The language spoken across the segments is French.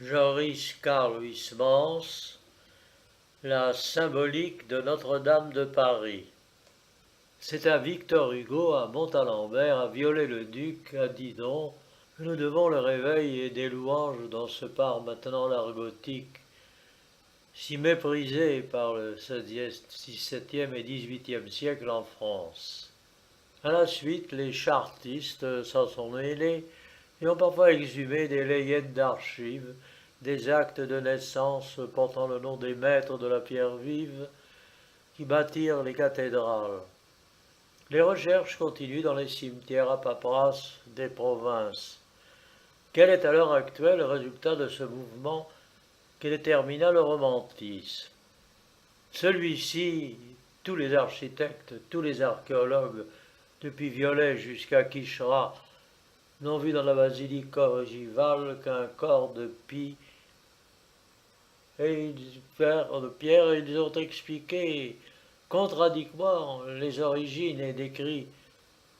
Joris Carl Huysmans, la symbolique de Notre-Dame de Paris. C'est à Victor Hugo, à Montalembert, à Viollet-le-Duc, à Didon, que nous devons le réveil et des louanges dont se part maintenant l'art gothique, si méprisé par le XVIIe et XVIIIe siècle en France. À la suite, les chartistes s'en sont mêlés et ont parfois exhumé des layette d'archives, des actes de naissance portant le nom des maîtres de la pierre vive qui bâtirent les cathédrales. Les recherches continuent dans les cimetières à paperasse des provinces. Quel est à l'heure actuelle le résultat de ce mouvement qui détermina le romantisme? Celui-ci, tous les architectes, tous les archéologues, depuis Viollet jusqu'à Quicherat, n'ont vu dans la basilique ogivale qu'un corps de pie et de pierre, et ils ont expliqué contradictoirement les origines et décrit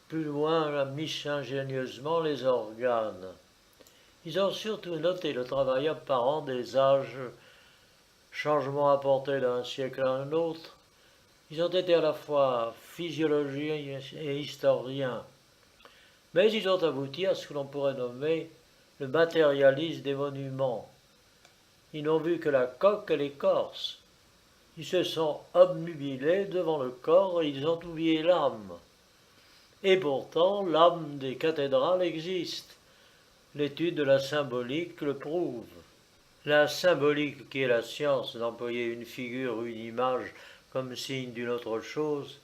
plus loin, ingénieusement, les organes. Ils ont surtout noté le travail apparent des âges, changements apportés d'un siècle à un autre. Ils ont été à la fois physiologiens et historiens. Mais ils ont abouti à ce que l'on pourrait nommer le matérialisme des monuments. Ils n'ont vu que la coque et l'écorce. Ils se sont obnubilés devant le corps et ils ont oublié l'âme. Et pourtant, l'âme des cathédrales existe. L'étude de la symbolique le prouve. La symbolique, qui est la science d'employer une figure ou une image comme signe d'une autre chose,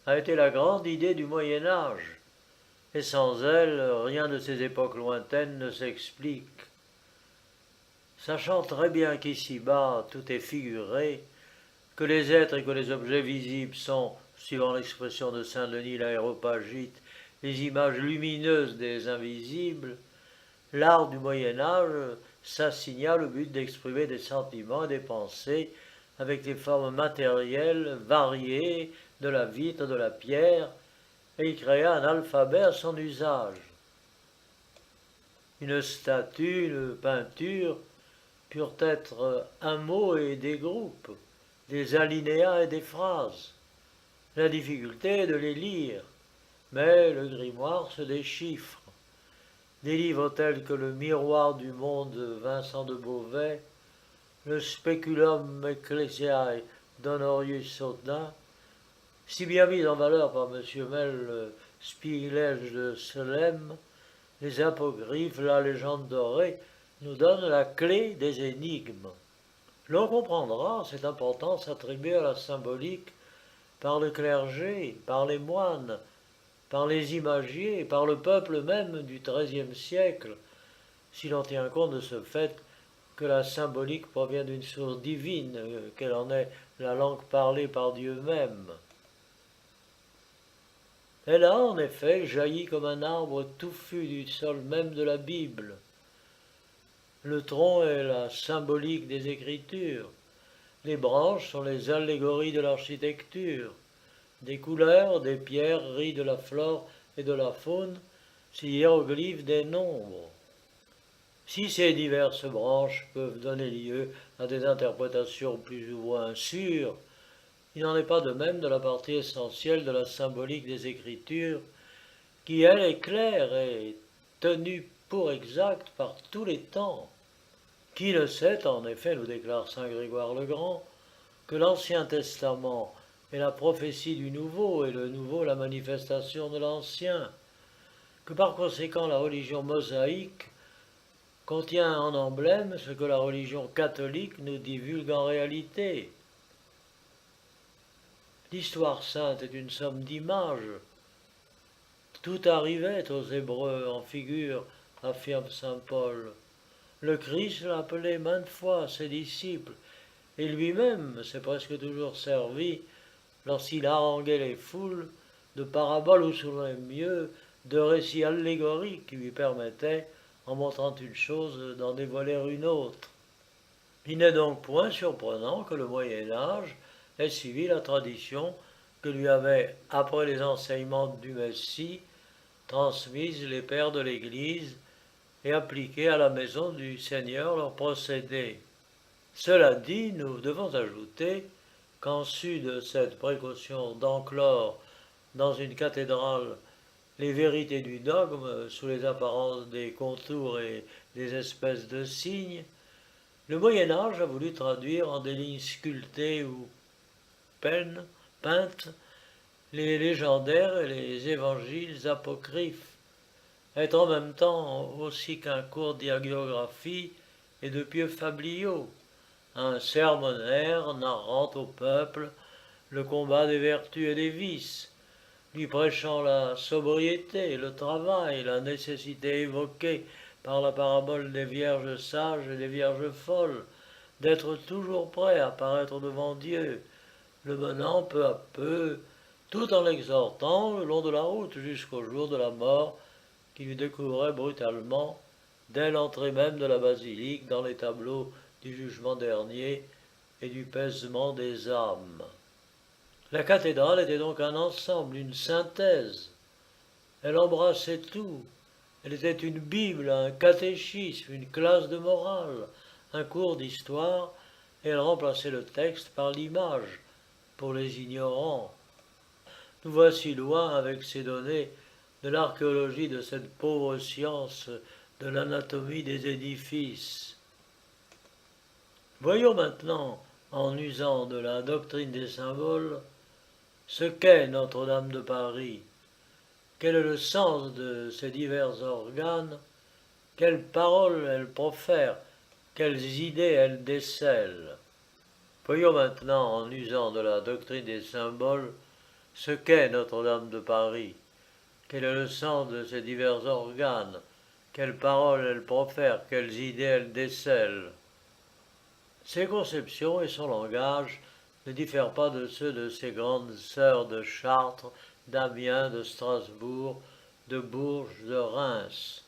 a été la grande idée du Moyen Âge. Et sans elle, rien de ces époques lointaines ne s'explique. Sachant très bien qu'ici-bas tout est figuré, que les êtres et que les objets visibles sont, suivant l'expression de Saint-Denis l'Aréopagite, les images lumineuses des invisibles, l'art du Moyen Âge s'assigna le but d'exprimer des sentiments et des pensées avec des formes matérielles variées de la vitre, de la pierre, et il créa un alphabet à son usage. Une statue, une peinture purent être un mot et des groupes, des alinéas et des phrases. La difficulté est de les lire, mais le grimoire se déchiffre. Des livres tels que Le Miroir du Monde de Vincent de Beauvais, Le Speculum Ecclesiae d'Honorius Audin, si bien mis en valeur par M. Mel Spiegelge de Selem, les apocryphes, la légende dorée, nous donnent la clé des énigmes. L'on comprendra cette importance attribuée à la symbolique par le clergé, par les moines, par les imagiers, par le peuple même du XIIIe siècle, si l'on tient compte de ce fait que la symbolique provient d'une source divine, qu'elle en est la langue parlée par Dieu même. Elle a en effet jailli comme un arbre touffu du sol même de la Bible. Le tronc est la symbolique des Écritures. Les branches sont les allégories de l'architecture. Des couleurs, des pierreries de la flore et de la faune, ces hiéroglyphes des nombres. Si ces diverses branches peuvent donner lieu à des interprétations plus ou moins sûres, il n'en est pas de même de la partie essentielle de la symbolique des Écritures, qui, elle, est claire et tenue pour exacte par tous les temps. Qui ne sait, en effet, nous déclare saint Grégoire le Grand, que l'Ancien Testament est la prophétie du Nouveau et le Nouveau la manifestation de l'Ancien, que par conséquent la religion mosaïque contient en emblème ce que la religion catholique nous divulgue en réalité. L'histoire sainte est une somme d'images. Tout arrivait aux Hébreux en figure, affirme saint Paul. Le Christ l'appelait maintes fois ses disciples, et lui-même s'est presque toujours servi, lorsqu'il haranguait les foules, de paraboles ou sous le mieux, de récits allégoriques qui lui permettaient, en montrant une chose, d'en dévoiler une autre. Il n'est donc point surprenant que le Moyen Âge ait suivi la tradition que lui avaient, après les enseignements du Messie, transmise les pères de l'Église et appliquer à la maison du Seigneur leurs procédés. Cela dit, nous devons ajouter qu'en su de cette précaution d'enclore dans une cathédrale les vérités du dogme sous les apparences des contours et des espèces de signes, le Moyen Âge a voulu traduire en des lignes sculptées ou peintes les légendaires et les évangiles apocryphes, être en même temps aussi qu'un cours d'hagiographie et de pieux fabliaux, un sermonnaire narrant au peuple le combat des vertus et des vices, lui prêchant la sobriété, le travail, la nécessité évoquée par la parabole des vierges sages et des vierges folles, d'être toujours prêt à paraître devant Dieu, le menant peu à peu, tout en l'exhortant le long de la route jusqu'au jour de la mort qui lui découvrait brutalement, dès l'entrée même de la basilique, dans les tableaux du jugement dernier et du pèsement des âmes. La cathédrale était donc un ensemble, une synthèse. Elle embrassait tout. Elle était une Bible, un catéchisme, une classe de morale, un cours d'histoire, et elle remplaçait le texte par l'image, pour les ignorants. Nous voici loin, avec ces données, de l'archéologie de cette pauvre science de l'anatomie des édifices. Voyons maintenant, en usant de la doctrine des symboles, ce qu'est Notre-Dame de Paris, quel est le sens de ces divers organes, quelles paroles elle profère, quelles idées elle décèle. Voyons maintenant, en usant de la doctrine des symboles, ce qu'est Notre-Dame de Paris, quel est le sens de ces divers organes, quelles paroles elle profère, quelles idées elle décèle. Ses conceptions et son langage ne diffèrent pas de ceux de ses grandes sœurs de Chartres, d'Amiens, de Strasbourg, de Bourges, de Reims.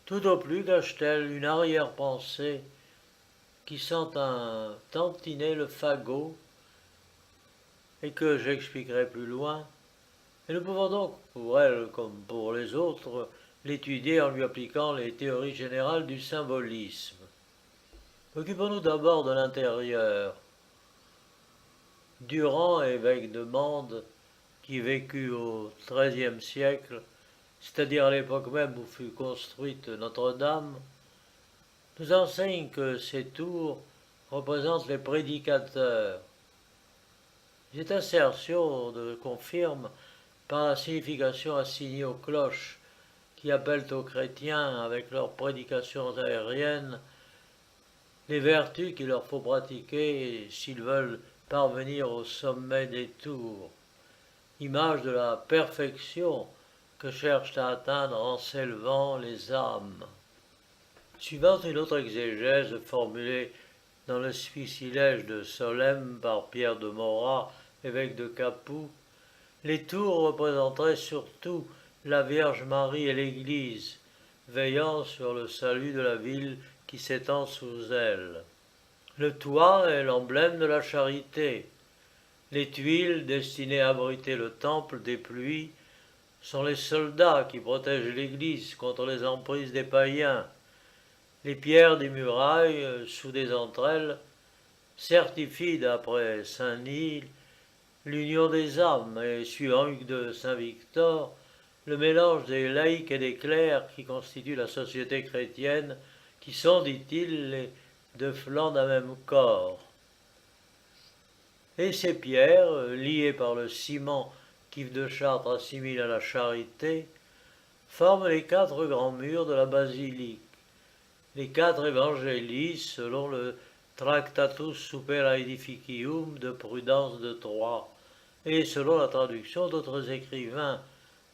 Tout au plus cache-t-elle une arrière-pensée qui sent un tantinet le fagot et que j'expliquerai plus loin, et nous pouvons donc, pour elle comme pour les autres, l'étudier en lui appliquant les théories générales du symbolisme. Occupons-nous d'abord de l'intérieur. Durand, évêque de Mende, qui vécut au XIIIe siècle, c'est-à-dire à l'époque même où fut construite Notre-Dame, nous enseigne que ces tours représentent les prédicateurs. Cette assertion confirme par la signification assignée aux cloches qui appellent aux chrétiens, avec leurs prédications aériennes, les vertus qu'il leur faut pratiquer s'ils veulent parvenir au sommet des tours, image de la perfection que cherchent à atteindre en s'élevant les âmes. Suivant une autre exégèse formulée dans le Spicilège de Solesmes par Pierre de Morat, évêque de Capoue, les tours représenteraient surtout la Vierge Marie et l'Église, veillant sur le salut de la ville qui s'étend sous elle. Le toit est l'emblème de la charité. Les tuiles destinées à abriter le temple des pluies sont les soldats qui protègent l'Église contre les emprises des païens. Les pierres des murailles, soudées entre elles, certifient d'après Saint-Nil l'union des âmes et, suivant Hugues de Saint-Victor, le mélange des laïcs et des clercs qui constituent la société chrétienne, qui sont, dit-il, les deux flancs d'un même corps. Et ces pierres, liées par le ciment qu'Yves de Chartres assimile à la charité, forment les quatre grands murs de la basilique, les quatre évangélistes selon le Tractatus Super Aedificium de Prudence de Troyes, et selon la traduction d'autres écrivains,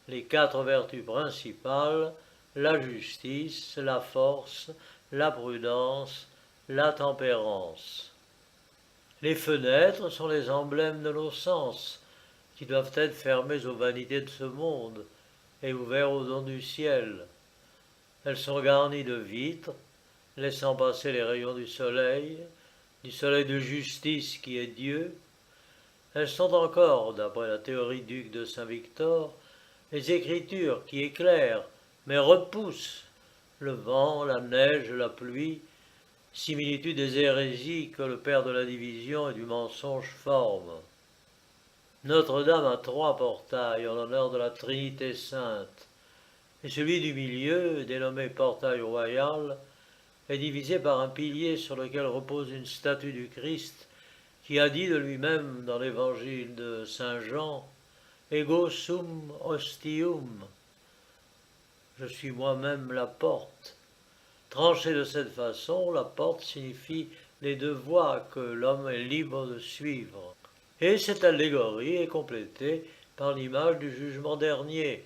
les quatre vertus principales, la justice, la force, la prudence, la tempérance. Les fenêtres sont les emblèmes de nos sens, qui doivent être fermés aux vanités de ce monde et ouverts aux dons du ciel. Elles sont garnies de vitres, laissant passer les rayons du soleil de justice qui est Dieu. Elles sont encore, d'après la théorie d'Hugues de Saint-Victor, les écritures qui éclairent, mais repoussent le vent, la neige, la pluie, similitude des hérésies que le père de la division et du mensonge forme. Notre-Dame a 3 portails en l'honneur de la Trinité sainte, et celui du milieu, dénommé portail royal, est divisé par un pilier sur lequel repose une statue du Christ qui a dit de lui-même dans l'évangile de Saint Jean « Ego sum ostium » je suis moi-même la porte. Tranchée de cette façon, la porte signifie les 2 voies que l'homme est libre de suivre. Et cette allégorie est complétée par l'image du jugement dernier,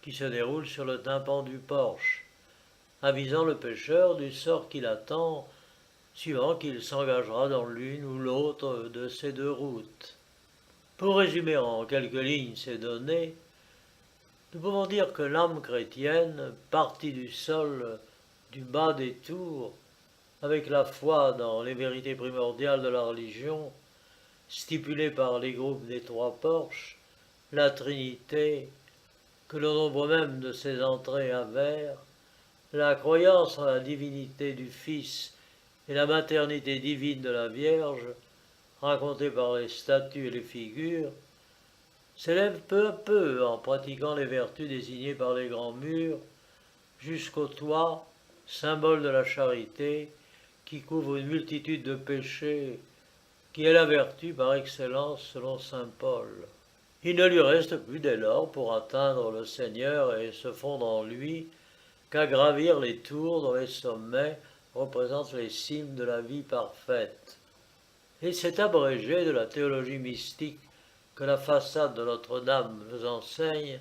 qui se déroule sur le tympan du porche, avisant le pécheur du sort qui l'attend, suivant qu'il s'engagera dans l'une ou l'autre de ces 2 routes. Pour résumer en quelques lignes ces données, nous pouvons dire que l'âme chrétienne, partie du sol, du bas des tours, avec la foi dans les vérités primordiales de la religion, stipulées par les groupes des 3 porches, la Trinité, que le nombre même de ses entrées avère, la croyance en la divinité du Fils et la maternité divine de la Vierge, racontée par les statues et les figures, s'élève peu à peu en pratiquant les vertus désignées par les grands murs, jusqu'au toit, symbole de la charité, qui couvre une multitude de péchés, qui est la vertu par excellence selon saint Paul. Il ne lui reste plus dès lors pour atteindre le Seigneur et se fondre en lui qu'à gravir les tours dont les sommets représentent les cimes de la vie parfaite. Et cet abrégé de la théologie mystique que la façade de Notre-Dame nous enseigne,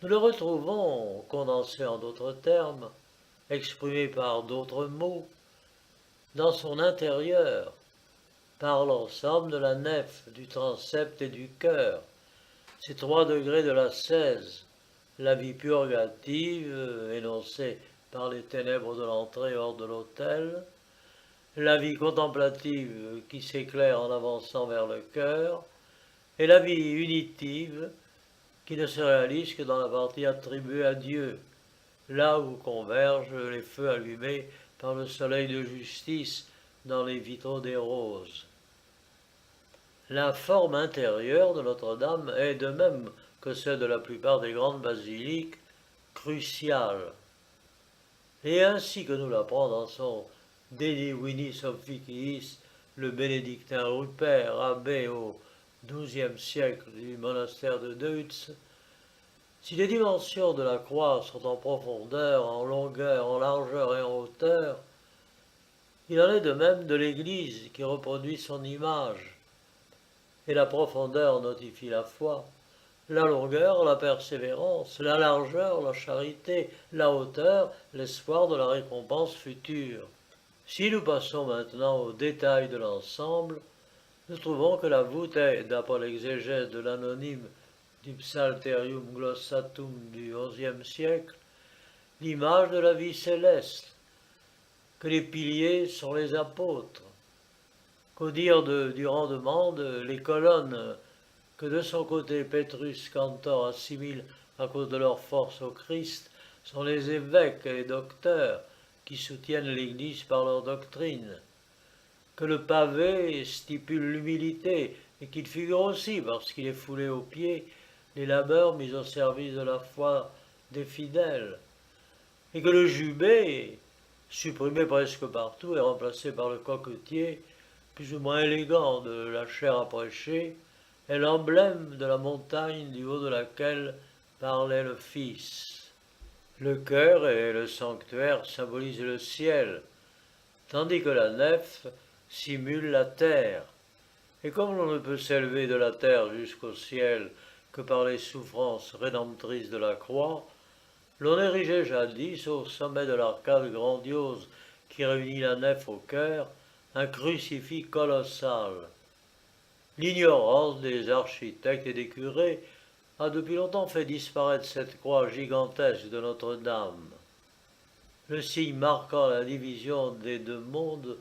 nous le retrouvons, condensé en d'autres termes, exprimé par d'autres mots, dans son intérieur, par l'ensemble de la nef, du transept et du chœur, ces 3 degrés de l'ascèse, la vie purgative, énoncée par les ténèbres de l'entrée hors de l'autel, la vie contemplative qui s'éclaire en avançant vers le cœur, et la vie unitive qui ne se réalise que dans la partie attribuée à Dieu, là où convergent les feux allumés par le soleil de justice dans les vitraux des roses. La forme intérieure de Notre-Dame est, de même que celle de la plupart des grandes basiliques, cruciale. Et ainsi que nous l'apprend dans son De Divinis Officiis le bénédictin Rupert, abbé au XIIe siècle du monastère de Deutz, si les dimensions de la croix sont en profondeur, en longueur, en largeur et en hauteur, il en est de même de l'Église qui reproduit son image. Et la profondeur notifie la foi, la longueur, la persévérance, la largeur, la charité, la hauteur, l'espoir de la récompense future. Si nous passons maintenant aux détails de l'ensemble, nous trouvons que la voûte est, d'après l'exégèse de l'anonyme du Psalterium Glossatum du XIe siècle, l'image de la vie céleste, que les piliers sont les apôtres, qu'au dire du rendement, les colonnes que de son côté Petrus Cantor assimile à cause de leur force au Christ sont les évêques et les docteurs qui soutiennent l'Église par leur doctrine, que le pavé stipule l'humilité et qu'il figure aussi, parce qu'il est foulé aux pieds, les labeurs mis au service de la foi des fidèles, et que le jubé, supprimé presque partout et remplacé par le coquetier, plus ou moins élégant de la chair à prêcher, est l'emblème de la montagne du haut de laquelle parlait le Fils. Le chœur et le sanctuaire symbolisent le ciel, tandis que la nef simule la terre. Et comme l'on ne peut s'élever de la terre jusqu'au ciel que par les souffrances rédemptrices de la croix, l'on érigeait jadis au sommet de l'arcade grandiose qui réunit la nef au chœur un crucifix colossal. L'ignorance des architectes et des curés a depuis longtemps fait disparaître cette croix gigantesque de Notre-Dame. Le signe marquant la division des 2 mondes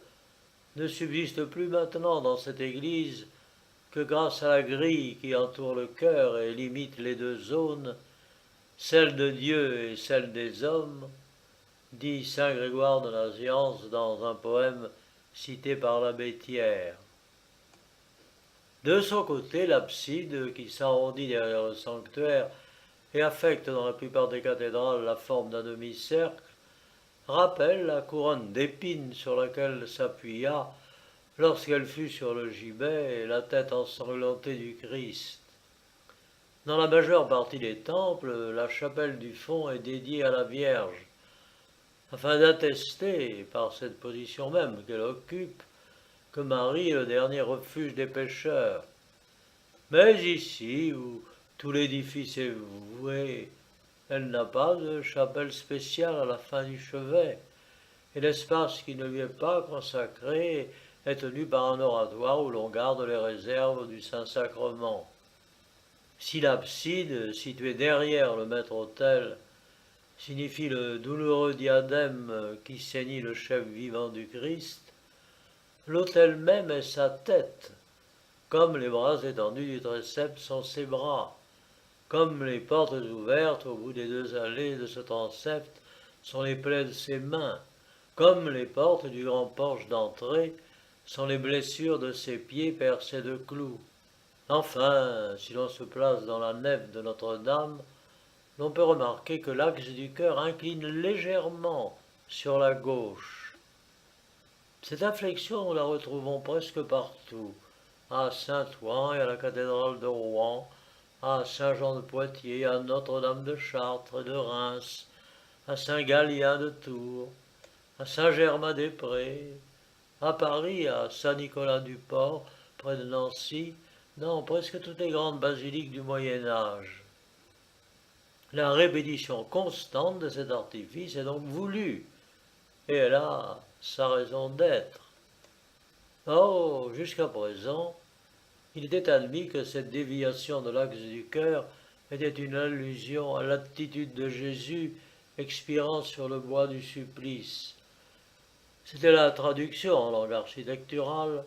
ne subsiste plus maintenant dans cette église que grâce à la grille qui entoure le chœur et limite les 2 zones, celle de Dieu et celle des hommes, dit saint Grégoire de Nazianze dans un poème cité par l'abbé Thiers. De son côté, l'abside, qui s'arrondit derrière le sanctuaire et affecte dans la plupart des cathédrales la forme d'un demi-cercle, rappelle la couronne d'épines sur laquelle s'appuya, lorsqu'elle fut sur le gibet, la tête ensanglantée du Christ. Dans la majeure partie des temples, la chapelle du fond est dédiée à la Vierge, afin d'attester, par cette position même qu'elle occupe, que Marie est le dernier refuge des pécheurs. Mais ici, où tout l'édifice est voué, elle n'a pas de chapelle spéciale à la fin du chevet, et l'espace qui ne lui est pas consacré est tenu par un oratoire où l'on garde les réserves du Saint-Sacrement. Si l'abside, située derrière le maître-autel, signifie le douloureux diadème qui ceignit le chef vivant du Christ, l'autel même est sa tête, comme les bras étendus du transept sont ses bras, comme les portes ouvertes au bout des deux allées de ce transept sont les plaies de ses mains, comme les portes du grand porche d'entrée sont les blessures de ses pieds percés de clous. Enfin, si l'on se place dans la nef de Notre-Dame, l'on peut remarquer que l'axe du cœur incline légèrement sur la gauche. Cette inflexion, nous la retrouvons presque partout, à Saint-Ouen et à la cathédrale de Rouen, à Saint-Jean de Poitiers, à Notre-Dame de Chartres et de Reims, à Saint-Galien de Tours, à Saint-Germain-des-Prés, à Paris, à Saint-Nicolas-du-Port, près de Nancy, dans presque toutes les grandes basiliques du Moyen-Âge. La répétition constante de cet artifice est donc voulue, et elle a sa raison d'être. Or, jusqu'à présent, il était admis que cette déviation de l'axe du cœur était une allusion à l'attitude de Jésus expirant sur le bois du supplice. C'était la traduction en langue architecturale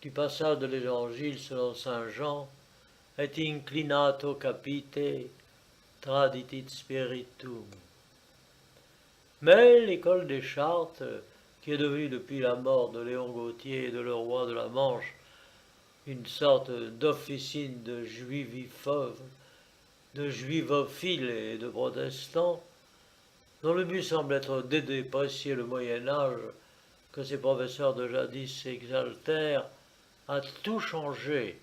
du passage de l'Évangile selon saint Jean, et inclinato capite traditit spiritum. Mais l'école des Chartes, qui est devenue depuis la mort de Léon Gauthier et de le roi de la Manche une sorte d'officine de juivophiles et de protestants, dont le but semble être de déprécier le Moyen-Âge que ses professeurs de jadis exaltèrent, a tout changé.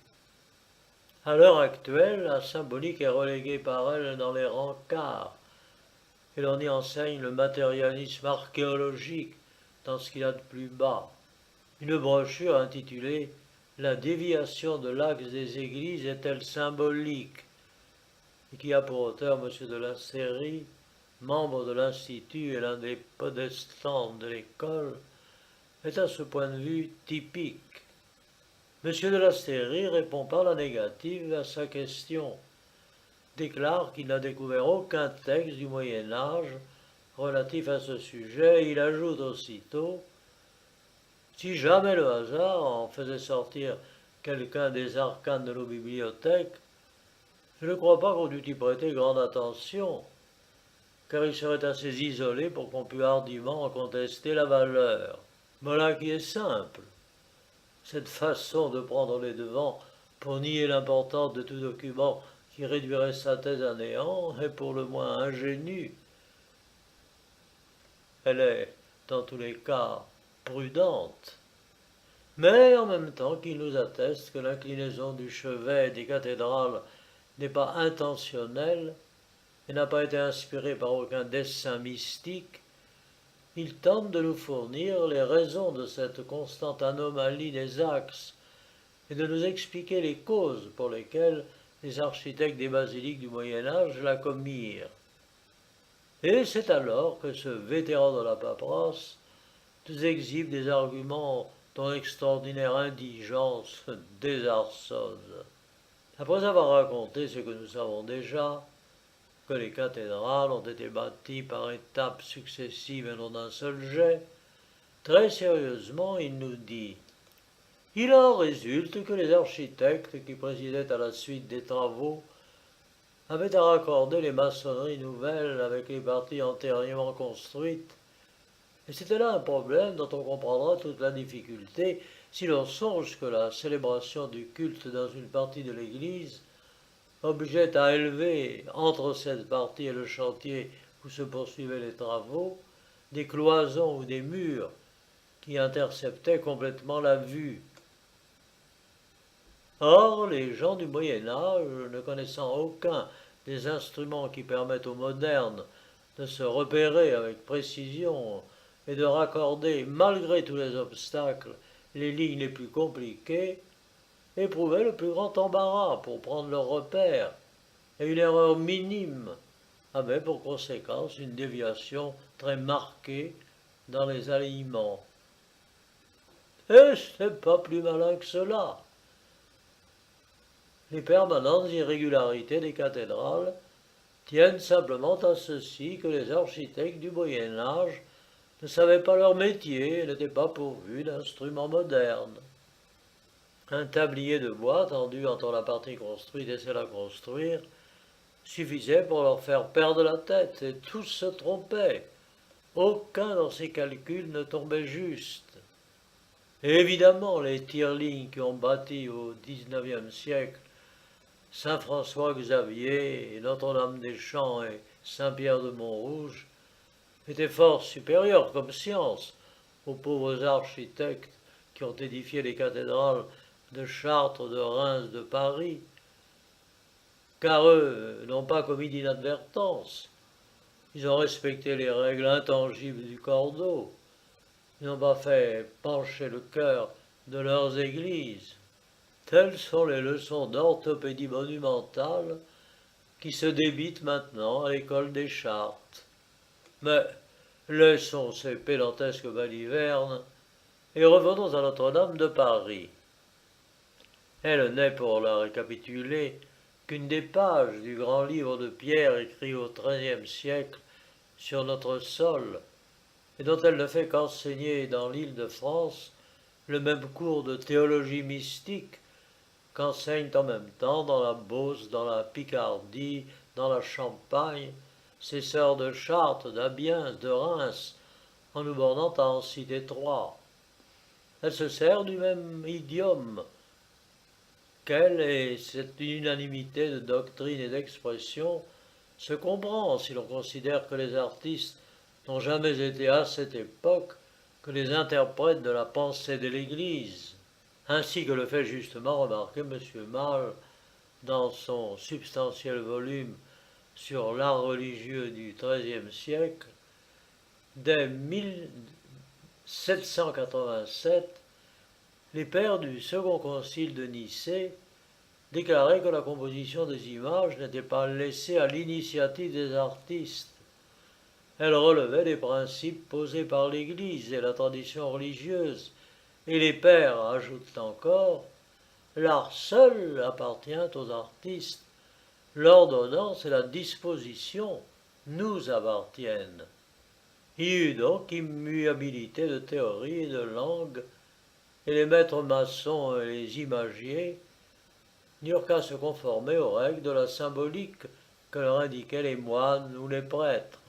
À l'heure actuelle, la symbolique est reléguée par elle dans les rencarts, et l'on y enseigne le matérialisme archéologique dans ce qu'il y a de plus bas. Une brochure intitulée « La déviation de l'axe des églises est-elle symbolique ?» et qui a pour auteur M. de la Série, membre de l'Institut et l'un des podestants de l'école, est à ce point de vue typique. M. de la Série répond par la négative à sa question, déclare qu'il n'a découvert aucun texte du Moyen-Âge relatif à ce sujet, et il ajoute aussitôt « Si jamais le hasard en faisait sortir quelqu'un des arcanes de nos bibliothèques, je ne crois pas qu'on dût y prêter grande attention, car il serait assez isolé pour qu'on pût hardiment en contester la valeur. Voilà qui est simple. Cette façon de prendre les devants pour nier l'importance de tout document qui réduirait sa thèse à néant est pour le moins ingénue. Elle est, dans tous les cas, prudente. Mais en même temps qu'il nous atteste que l'inclinaison du chevet des cathédrales n'est pas intentionnelle et n'a pas été inspirée par aucun dessein mystique, il tente de nous fournir les raisons de cette constante anomalie des axes et de nous expliquer les causes pour lesquelles les architectes des basiliques du Moyen-Âge la commirent. Et c'est alors que ce vétéran de la paperasse nous exhibe des arguments dont l'extraordinaire indigence désarçonne. Après avoir raconté ce que nous savons déjà, que les cathédrales ont été bâties par étapes successives et non d'un seul jet, très sérieusement il nous dit « Il en résulte que les architectes qui présidaient à la suite des travaux avaient à raccorder les maçonneries nouvelles avec les parties antérieurement construites Et c'était là un problème dont on comprendra toute la difficulté si l'on songe que la célébration du culte dans une partie de l'Église obligeait à élever entre cette partie et le chantier où se poursuivaient les travaux des cloisons ou des murs qui interceptaient complètement la vue. Or, les gens du Moyen Âge, ne connaissant aucun des instruments qui permettent aux modernes de se repérer avec précision et de raccorder, malgré tous les obstacles, les lignes les plus compliquées, éprouvaient le plus grand embarras pour prendre leur repère, et une erreur minime avait pour conséquence une déviation très marquée dans les alignements. Et ce n'est pas plus malin que cela. Les permanentes irrégularités des cathédrales tiennent simplement à ceci que les architectes du Moyen Âge ne savaient pas leur métier et n'étaient pas pourvus d'instruments modernes. Un tablier de bois tendu entre la partie construite et celle à construire suffisait pour leur faire perdre la tête, et tous se trompaient. Aucun dans ces calculs ne tombait juste. Et évidemment, les tire-lignes qui ont bâti au XIXe siècle Saint-François-Xavier, Notre-Dame-des-Champs et Saint-Pierre-de-Montrouge étaient fort supérieurs comme science aux pauvres architectes qui ont édifié les cathédrales de Chartres, de Reims, de Paris, car eux n'ont pas commis d'inadvertance. Ils ont respecté les règles intangibles du cordeau. Ils n'ont pas fait pencher le cœur de leurs églises. Telles sont les leçons d'orthopédie monumentale qui se débitent maintenant à l'école des Chartes. Mais laissons ces pédantesques balivernes et revenons à Notre-Dame de Paris. Elle n'est, pour la récapituler, qu'une des pages du grand livre de Pierre écrit au XIIIe siècle sur notre sol, et dont elle ne fait qu'enseigner dans l'Île-de-France le même cours de théologie mystique qu'enseignent en même temps dans la Beauce, dans la Picardie, dans la Champagne, ces sœurs de Chartres, d'Amiens, de Reims, en nous bornant à en citer trois. Elle se sert du même idiome qu'elle, et cette unanimité de doctrine et d'expression se comprend si l'on considère que les artistes n'ont jamais été à cette époque que les interprètes de la pensée de l'Église, ainsi que le fait justement remarquer M. Malle dans son substantiel volume sur l'art religieux du XIIIe siècle. Dès 1787, les pères du Second Concile de Nicée déclaraient que la composition des images n'était pas laissée à l'initiative des artistes. Elle relevait des principes posés par l'Église et la tradition religieuse, et les pères ajoutent encore: l'art seul appartient aux artistes, l'ordonnance et la disposition nous appartiennent. Il y eut donc immuabilité de théorie et de langue, et les maîtres maçons et les imagiers n'eurent qu'à se conformer aux règles de la symbolique que leur indiquaient les moines ou les prêtres.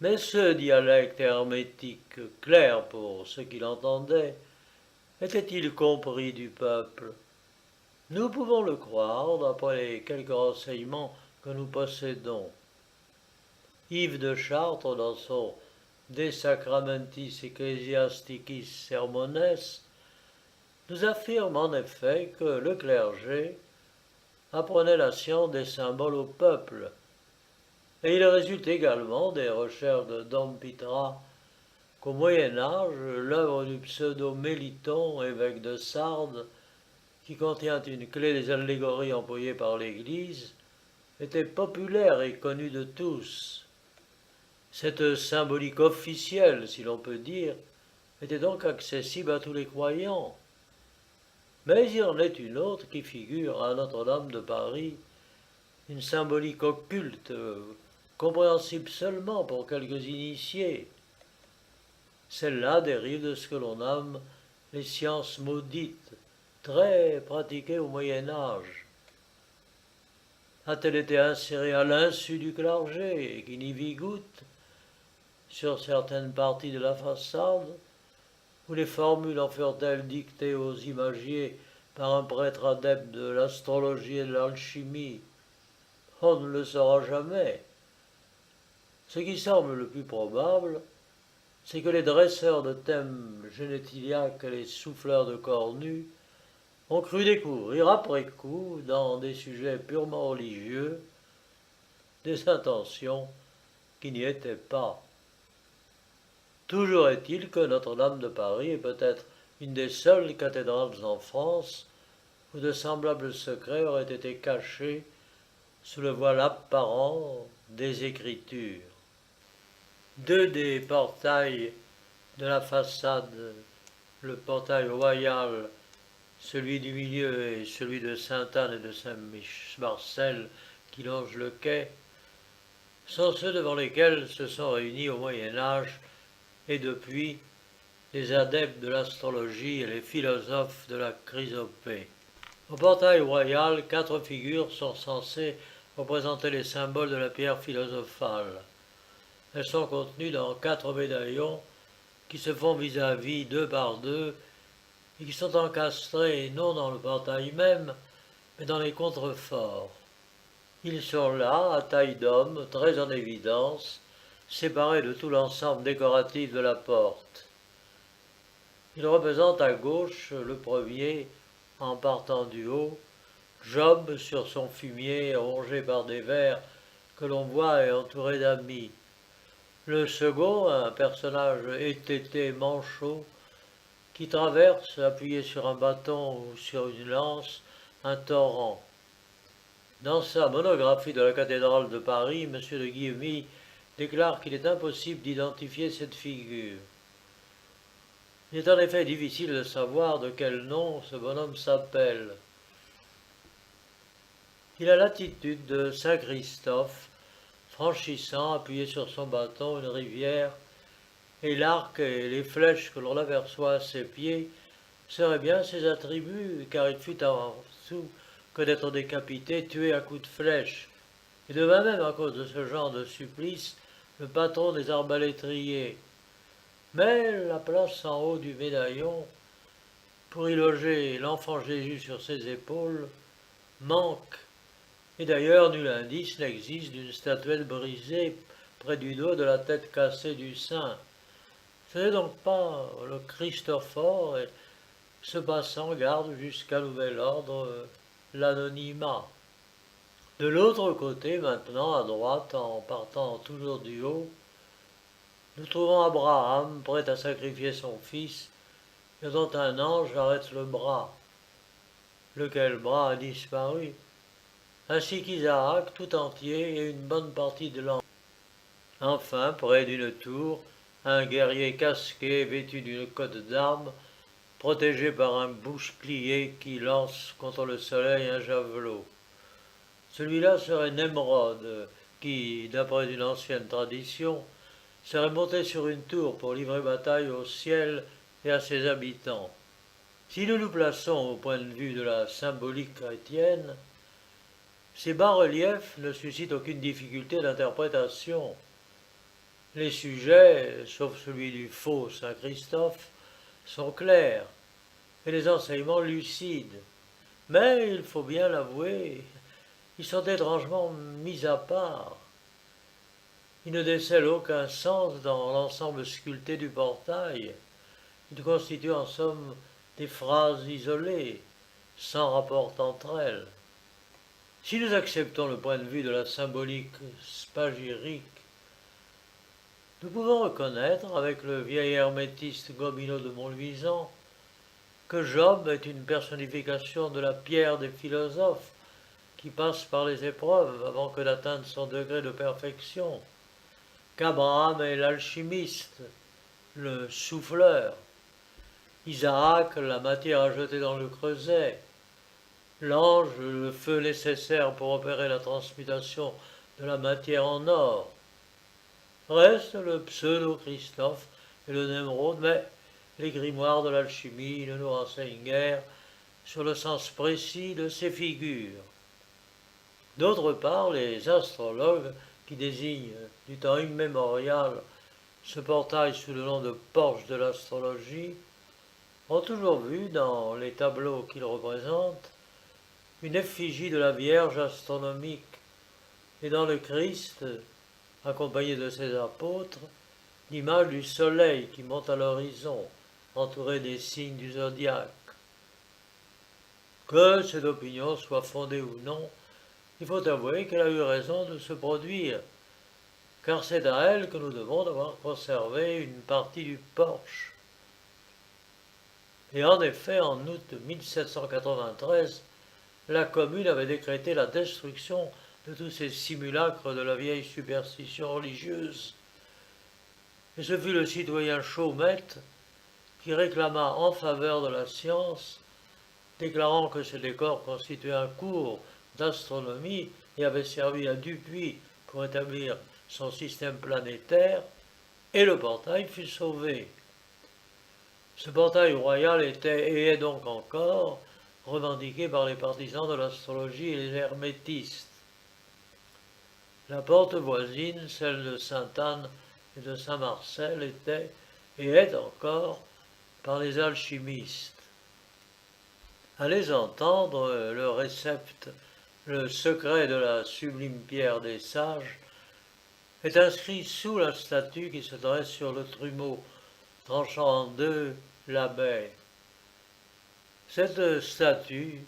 Mais ce dialecte hermétique, clair pour ceux qui l'entendaient, était-il compris du peuple? Nous pouvons le croire d'après les quelques renseignements que nous possédons. Yves de Chartres, dans son De Sacramentis Ecclesiasticis Sermones, nous affirme en effet que le clergé apprenait la science des symboles au peuple, et il résulte également des recherches de Dom Pitra qu'au Moyen-Âge, l'œuvre du pseudo-Méliton, évêque de Sardes, qui contient une clé des allégories employées par l'Église, était populaire et connue de tous. Cette symbolique officielle, si l'on peut dire, était donc accessible à tous les croyants. Mais il en est une autre qui figure à Notre-Dame de Paris, une symbolique occulte, compréhensible seulement pour quelques initiés. Celle-là dérive de ce que l'on nomme les sciences maudites, très pratiquées au Moyen Âge. A-t-elle été insérée à l'insu du clergé, qui n'y vit goutte? sur certaines parties de la façade, où les formules en furent-elles dictées aux imagiers par un prêtre adepte de l'astrologie et de l'alchimie? On ne le saura jamais. Ce qui semble le plus probable, c'est que les dresseurs de thèmes génétiliaques et les souffleurs de corps nus ont cru découvrir après coup, dans des sujets purement religieux, des intentions qui n'y étaient pas. Toujours est-il que Notre-Dame de Paris est peut-être une des seules cathédrales en France où de semblables secrets auraient été cachés sous le voile apparent des Écritures. Deux des portails de la façade, le portail royal, celui du milieu et celui de Sainte-Anne et de Saint-Marcel qui longe le quai, sont ceux devant lesquels se sont réunis au Moyen Âge et depuis les adeptes de l'astrologie et les philosophes de la chrysopée. Au portail royal, 4 figures sont censées représenter les symboles de la pierre philosophale. Elles sont contenues dans 4 médaillons qui se font vis-à-vis 2 par 2 et qui sont encastrés non dans le portail même, mais dans les contreforts. Ils sont là, à taille d'homme, très en évidence, séparés de tout l'ensemble décoratif de la porte. Ils représentent à gauche le premier, en partant du haut, Job sur son fumier rongé par des vers que l'on voit et entouré d'amis. Le second, un personnage étêté manchot, qui traverse, appuyé sur un bâton ou sur une lance, un torrent. Dans sa monographie de la cathédrale de Paris, M. de Guilhemy déclare qu'il est impossible d'identifier cette figure. Il est en effet difficile de savoir de quel nom ce bonhomme s'appelle. Il a l'attitude de Saint Christophe, franchissant, appuyé sur son bâton, une rivière, et l'arc et les flèches que l'on aperçoit à ses pieds seraient bien ses attributs, car il fut avant tout que d'être décapité, tué à coups de flèche, et devint même, à cause de ce genre de supplice, le patron des arbalétriers. Mais la place en haut du médaillon, pour y loger l'enfant Jésus sur ses épaules, manque, et d'ailleurs nul indice n'existe d'une statuette brisée près du dos de la tête cassée du saint. Ce n'est donc pas le Christophore, et ce passant garde jusqu'à nouvel ordre l'anonymat. De l'autre côté, maintenant, à droite, en partant toujours du haut, nous trouvons Abraham prêt à sacrifier son fils, et dont un ange arrête le bras. Lequel bras a disparu, ainsi qu'Isaac tout entier et une bonne partie de l'ange. Enfin, près d'une tour, un guerrier casqué vêtu d'une cotte d'armes, protégé par un bouclier qui lance contre le soleil un javelot. Celui-là serait Nemrod, qui, d'après une ancienne tradition, serait monté sur une tour pour livrer bataille au ciel et à ses habitants. Si nous nous plaçons au point de vue de la symbolique chrétienne, ces bas-reliefs ne suscitent aucune difficulté d'interprétation. Les sujets, sauf celui du faux Saint-Christophe, sont clairs, et les enseignements lucides. Mais, il faut bien l'avouer, ils sont étrangement mis à part. Ils ne décèlent aucun sens dans l'ensemble sculpté du portail. Ils constituent en somme des phrases isolées, sans rapport entre elles. Si nous acceptons le point de vue de la symbolique spagyrique, nous pouvons reconnaître, avec le vieil hermétiste Gobineau de Montluisan, que Job est une personnification de la pierre des philosophes qui passe par les épreuves avant que d'atteindre son degré de perfection, qu'Abraham est l'alchimiste, le souffleur, Isaac la matière à jeter dans le creuset, l'ange le feu nécessaire pour opérer la transmutation de la matière en or. Reste le pseudo-Christophe et le Nemrod, mais les grimoires de l'alchimie ne nous renseignent guère sur le sens précis de ces figures. D'autre part, les astrologues, qui désignent du temps immémorial ce portail sous le nom de porche de l'astrologie, ont toujours vu dans les tableaux qu'il représente une effigie de la Vierge astronomique et dans le Christ, accompagné de ses apôtres, l'image du soleil qui monte à l'horizon, entouré des signes du zodiaque. Que cette opinion soit fondée ou non, il faut avouer qu'elle a eu raison de se produire, car c'est à elle que nous devons d'avoir conservé une partie du porche. Et en effet, en août 1793, la Commune avait décrété la destruction de tous ces simulacres de la vieille superstition religieuse. Et ce fut le citoyen Chaumette qui réclama en faveur de la science, déclarant que ce décor constituait un cours d'astronomie et avait servi à Dupuy pour établir son système planétaire, et le portail fut sauvé. Ce portail royal était et est donc encore revendiqué par les partisans de l'astrologie et les hermétistes. La porte voisine, celle de Sainte-Anne et de Saint-Marcel, était et est encore par les alchimistes. À les entendre, le récepte, le secret de la sublime pierre des sages, est inscrit sous la statue qui se dresse sur le trumeau, tranchant en deux la baie. Cette statue,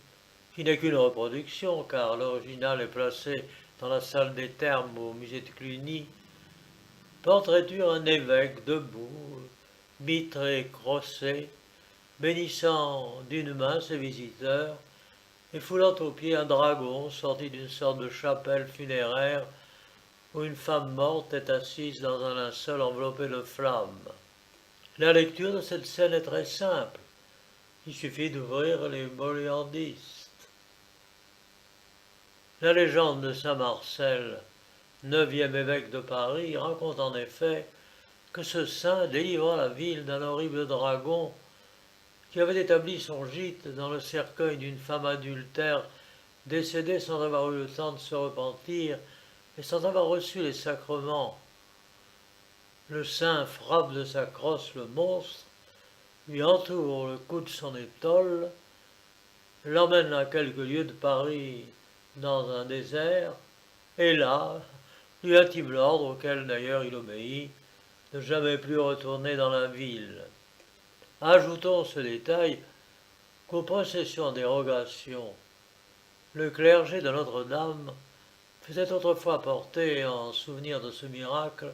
qui n'est qu'une reproduction, car l'original est placé dans la salle des Thermes au musée de Cluny, portrait-tu un évêque debout, mitre et crossé, bénissant d'une main ses visiteurs et foulant aux pieds un dragon sorti d'une sorte de chapelle funéraire où une femme morte est assise dans un linceul enveloppé de flammes. La lecture de cette scène est très simple. Il suffit d'ouvrir les Moliandistes. La légende de Saint Marcel, 9e évêque de Paris, raconte en effet que ce saint délivra la ville d'un horrible dragon qui avait établi son gîte dans le cercueil d'une femme adultère décédée sans avoir eu le temps de se repentir et sans avoir reçu les sacrements. Le saint frappe de sa crosse le monstre, lui entoure le cou de son étole, l'emmène à quelques lieues de Paris dans un désert, et là, lui intime l'ordre, auquel d'ailleurs il obéit, de jamais plus retourner dans la ville. Ajoutons ce détail qu'aux processions dérogation, le clergé de Notre-Dame faisait autrefois porter, en souvenir de ce miracle,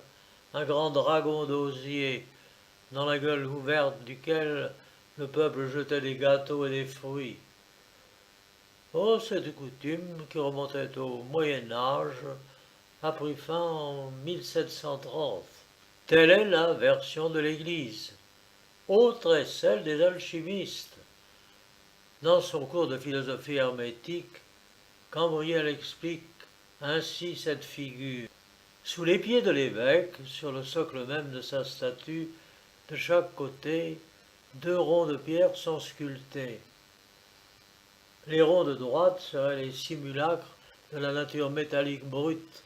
un grand dragon d'osier, dans la gueule ouverte duquel le peuple jetait des gâteaux et des fruits. Oh, cette coutume, qui remontait au Moyen-Âge, a pris fin en 1730. Telle est la version de l'Église. Autre est celle des alchimistes. Dans son cours de philosophie hermétique, Cambriel explique ainsi cette figure. Sous les pieds de l'évêque, sur le socle même de sa statue, de chaque côté, deux ronds de pierre sont sculptés. Les ronds de droite seraient les simulacres de la nature métallique brute,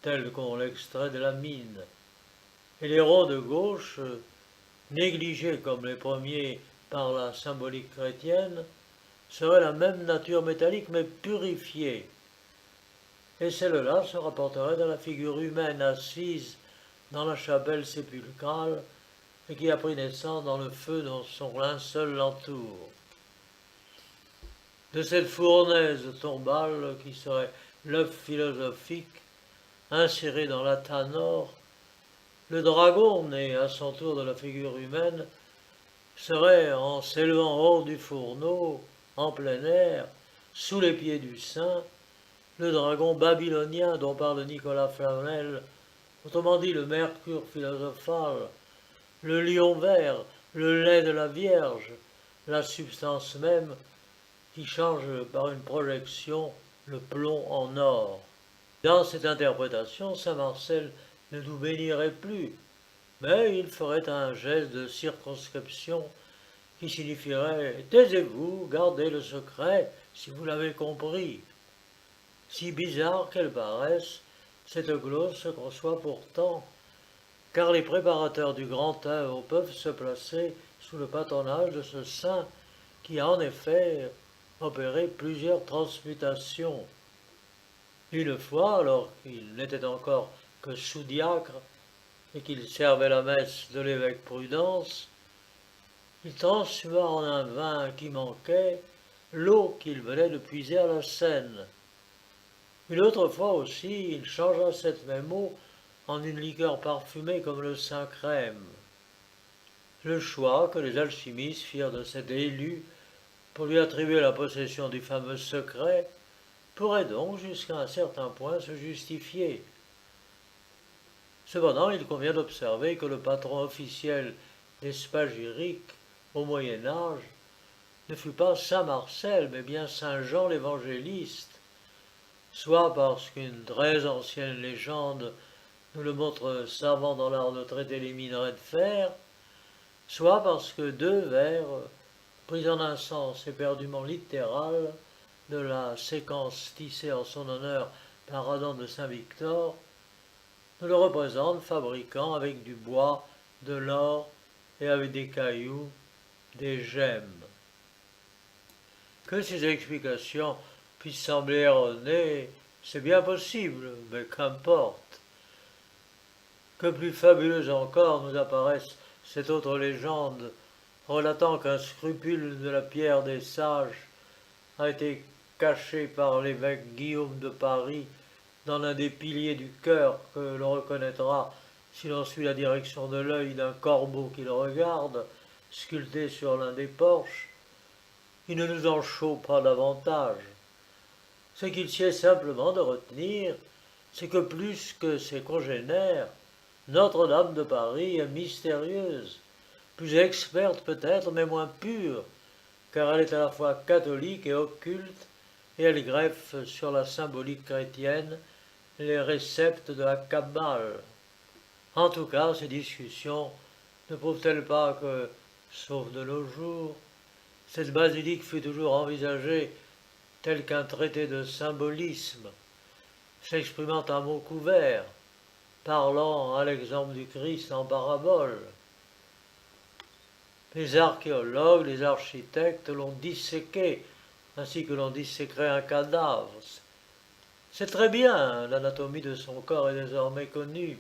telle qu'on l'extrait de la mine. Et les ronds de gauche, négligés comme les premiers par la symbolique chrétienne, seraient la même nature métallique mais purifiée. Et celle-là se rapporterait à la figure humaine assise dans la chapelle sépulcrale et qui a pris naissance dans le feu dont son linceul l'entoure. De cette fournaise tombale qui serait l'œuf philosophique inséré dans l'athanor, le dragon, né à son tour de la figure humaine, serait, en s'élevant hors du fourneau, en plein air, sous les pieds du saint, le dragon babylonien dont parle Nicolas Flamel, autrement dit le mercure philosophal, le lion vert, le lait de la Vierge, la substance même qui change par une projection le plomb en or. Dans cette interprétation, saint Marcel ne nous bénirait plus, mais il ferait un geste de circonscription qui signifierait « taisez-vous, gardez le secret si vous l'avez compris ». Si bizarre qu'elle paraisse, cette glose se conçoit pourtant, car les préparateurs du grand œuvre peuvent se placer sous le patronage de ce saint qui a en effet opéré plusieurs transmutations. Une fois, alors qu'il n'était encore que sous-diacre et qu'il servait la messe de l'évêque Prudence, il transfuma en un vin qui manquait l'eau qu'il venait de puiser à la Seine. Une autre fois aussi, il changea cette même eau en une liqueur parfumée comme le Saint-Crème. Le choix que les alchimistes firent de cet élu pour lui attribuer la possession du fameux secret pourrait donc jusqu'à un certain point se justifier. Cependant, il convient d'observer que le patron officiel des spagyriques au Moyen Âge ne fut pas saint Marcel, mais bien saint Jean l'Évangéliste, soit parce qu'une très ancienne légende nous le montre savant dans l'art de traiter les minerais de fer, soit parce que deux vers, pris en un sens éperdument littéral, de la séquence tissée en son honneur par Adam de Saint-Victor, nous le représentent fabriquant avec du bois, de l'or et avec des cailloux, des gemmes. Que ces explications puissent sembler erronées, c'est bien possible, mais qu'importe. Que plus fabuleuse encore nous apparaisse cette autre légende relatant qu'un scrupule de la pierre des sages a été caché par l'évêque Guillaume de Paris dans l'un des piliers du chœur que l'on reconnaîtra si l'on suit la direction de l'œil d'un corbeau qui le regarde, sculpté sur l'un des porches. Il ne nous en chauffe pas davantage. Ce qu'il sied simplement de retenir, c'est que plus que ses congénères, Notre-Dame de Paris est mystérieuse, plus experte peut-être, mais moins pure, car elle est à la fois catholique et occulte, et elle greffe sur la symbolique chrétienne les réceptes de la Kabbale. En tout cas, ces discussions ne prouvent-elles pas que, sauf de nos jours, cette basilique fut toujours envisagée tel qu'un traité de symbolisme, s'exprimant à mots couverts, parlant à l'exemple du Christ en parabole. Les archéologues, les architectes l'ont disséqué, ainsi que l'on disséquerait un cadavre. C'est très bien, l'anatomie de son corps est désormais connue.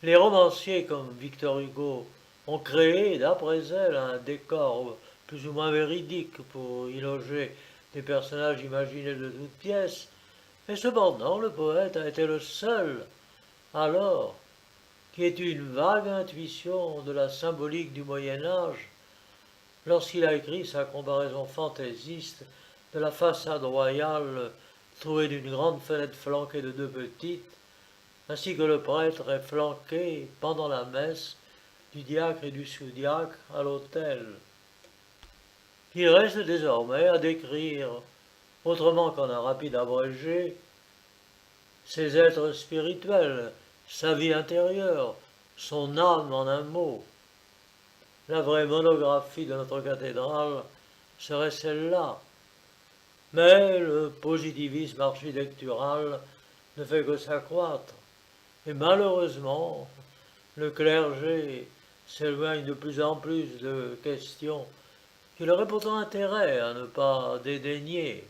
Les romanciers comme Victor Hugo ont créé, d'après elle, un décor plus ou moins véridique pour y loger des personnages imaginés de toutes pièces, et cependant le poète a été le seul, alors, qui ait eu une vague intuition de la symbolique du Moyen-Âge, lorsqu'il a écrit sa comparaison fantaisiste de la façade royale trouvée d'une grande fenêtre flanquée de deux petites, ainsi que le prêtre est flanqué, pendant la messe, du diacre et du sous-diacre à l'autel. Il reste désormais à décrire, autrement qu'en un rapide abrégé, ces êtres spirituels, sa vie intérieure, son âme en un mot. La vraie monographie de notre cathédrale serait celle-là. Mais le positivisme architectural ne fait que s'accroître. Et malheureusement, le clergé s'éloigne de plus en plus de questions qu'il aurait pourtant intérêt à ne pas dédaigner.